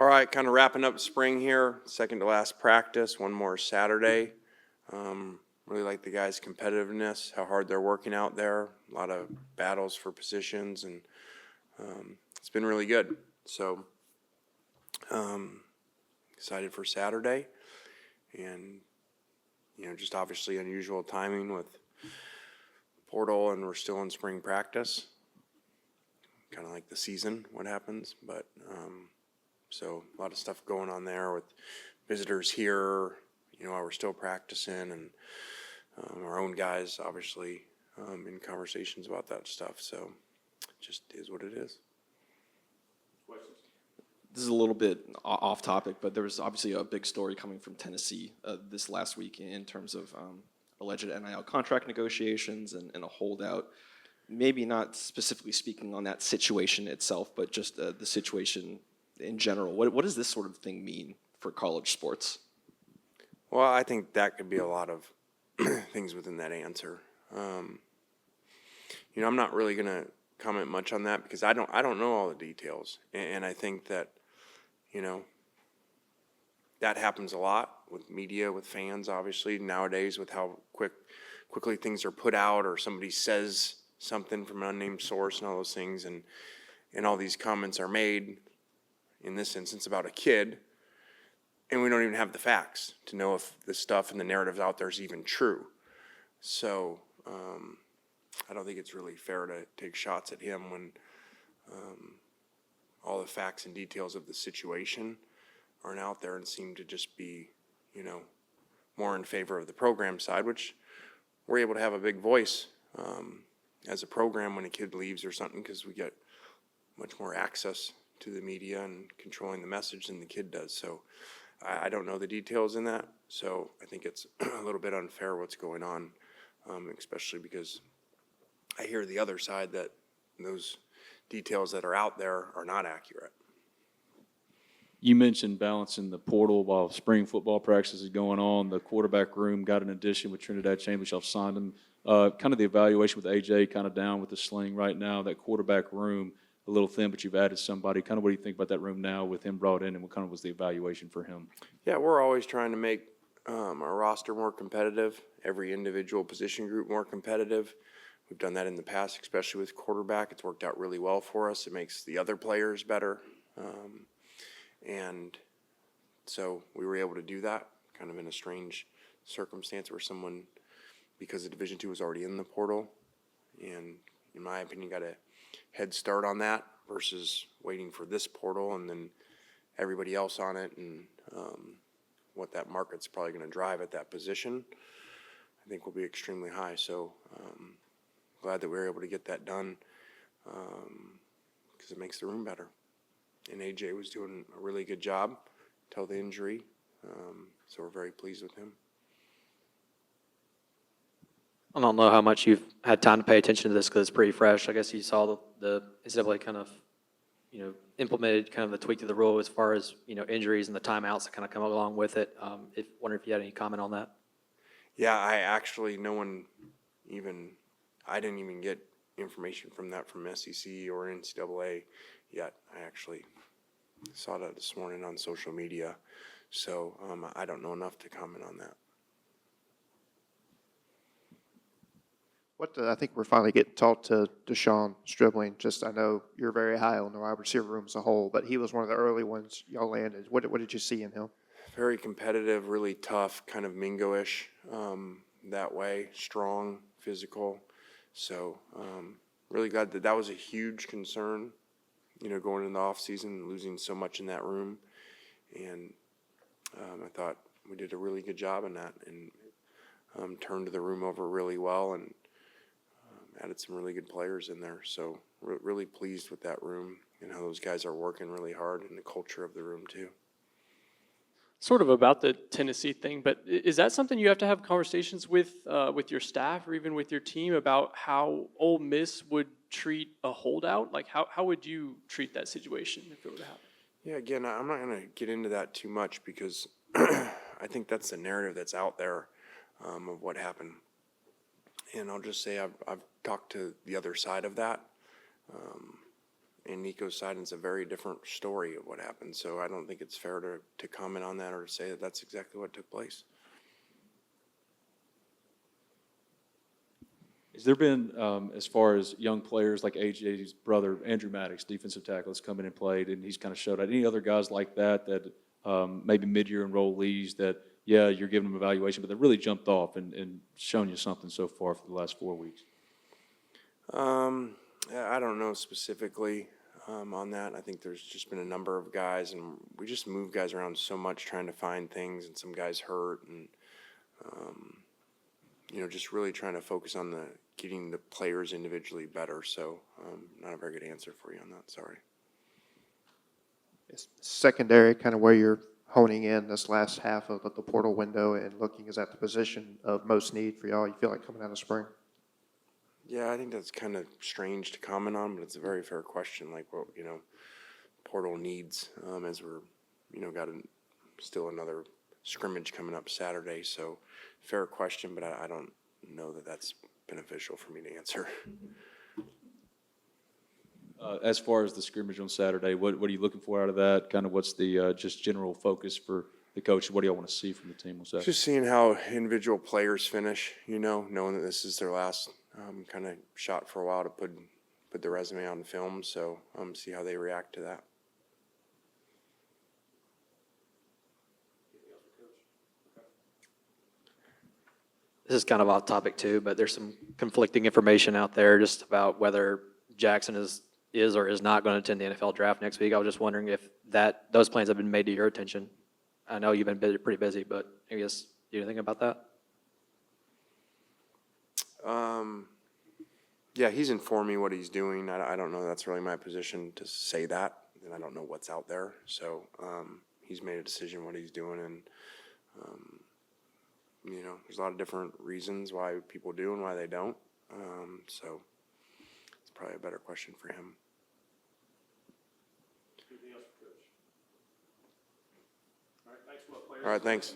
All right, kind of wrapping up spring here. Second to last practice, one more Saturday. Really like the guys' competitiveness, how hard they're working out there. A lot of battles for positions, and it's been really good. So excited for Saturday, and just obviously unusual timing with portal, and we're still in spring practice. Kind of like the season, what happens, but so a lot of stuff going on there with visitors here, while we're still practicing, and our own guys obviously in conversations about that stuff. So just is what it is. This is a little bit off topic, but there was obviously a big story coming from Tennessee this last week in terms of alleged NIL contract negotiations and a holdout. Maybe not specifically speaking on that situation itself, but just the situation in general. What does this sort of thing mean for college sports? Well, I think that could be a lot of things within that answer. I'm not really going to comment much on that because I don't know all the details, and I think that that happens a lot with media, with fans, obviously nowadays, with how quickly things are put out, or somebody says something from an unnamed source and all those things, and all these comments are made in this instance about a kid, and we don't even have the facts to know if the stuff and the narrative out there is even true. So I don't think it's really fair to take shots at him when all the facts and details of the situation aren't out there and seem to just be more in favor of the program side, which we're able to have a big voice as a program when a kid leaves or something, because we get much more access to the media and controlling the message than the kid does. So I don't know the details in that, so I think it's a little bit unfair what's going on, especially because I hear the other side that those details that are out there are not accurate. You mentioned balancing the portal while spring football practice is going on. The quarterback room got an addition with Trinidad Chambers. Y'all signed him. Kind of the evaluation with AJ kind of down with the sling right now. That quarterback room, a little thin, but you've added somebody. Kind of what do you think about that room now with him brought in, and what kind of was the evaluation for him? Yeah, we're always trying to make our roster more competitive, every individual position group more competitive. We've done that in the past, especially with quarterback. It's worked out really well for us. It makes the other players better. And so we were able to do that kind of in a strange circumstance where someone, because the Division II was already in the portal, and in my opinion got a head start on that versus waiting for this portal and then everybody else on it, and what that market's probably going to drive at that position, I think will be extremely high. So glad that we were able to get that done because it makes the room better. And AJ was doing a really good job till the injury, so we're very pleased with him. I don't know how much you've had time to pay attention to this because it's pretty fresh. I guess you saw the NCAA kind of, implemented kind of the tweak to the rule as far as, injuries and the timeouts that kind of come along with it. Wonder if you had any comment on that. Yeah, I didn't even get information from that from SEC or NCAA yet. I actually saw that this morning on social media, so I don't know enough to comment on that. I think we're finally getting taught to Deshaun Stribling. I know you're very high on the wide receiver room as a whole, but he was one of the early ones y'all landed. What did you see in him? Very competitive, really tough, kind of Mingo-ish that way, strong, physical. So really glad that was a huge concern, going into the offseason, losing so much in that room. And I thought we did a really good job in that, and turned the room over really well, and added some really good players in there. So really pleased with that room and how those guys are working really hard, and the culture of the room too. Sort of about the Tennessee thing, but is that something you have to have conversations with your staff or even with your team about how Ole Miss would treat a holdout? Like how would you treat that situation if it were to happen? Yeah, again, I'm not going to get into that too much because I think that's the narrative that's out there of what happened. And I'll just say I've talked to the other side of that, in Nico's side, and it's a very different story of what happened. So I don't think it's fair to comment on that or to say that that's exactly what took place. Has there been, as far as young players like AJ's brother, Andrew Maddox, defensive tackle, has come in and played, and he's kind of showed out, any other guys like that maybe mid-year enrollees that, yeah, you're giving them evaluation, but they really jumped off and shown you something so far for the last 4 weeks? I don't know specifically on that. I think there's just been a number of guys, and we just move guys around so much trying to find things, and some guys hurt, and just really trying to focus on getting the players individually better. So not a very good answer for you on that. Sorry. Secondary, kind of where you're honing in this last half of the portal window and looking, is that the position of most need for y'all, you feel like, coming out of spring? Yeah, I think that's kind of strange to comment on, but it's a very fair question. Like, what portal needs as we're got still another scrimmage coming up Saturday. So fair question, but I don't know that that's beneficial for me to answer. As far as the scrimmage on Saturday, what are you looking for out of that? Kind of what's the just general focus for the coach? What do y'all want to see from the team on Saturday? Just seeing how individual players finish, knowing that this is their last kind of shot for a while to put their resume on film. So see how they react to that. This is kind of off topic too, but there's some conflicting information out there just about whether Jackson is or is not going to attend the NFL draft next week. I was just wondering if those plans have been made to your attention. I know you've been pretty busy, but I guess, do you think about that? Yeah, he's informed me what he's doing. I don't know. That's really my position to say that, and I don't know what's out there. So he's made a decision what he's doing, and there's a lot of different reasons why people do and why they don't. So it's probably a better question for him. All right, thanks.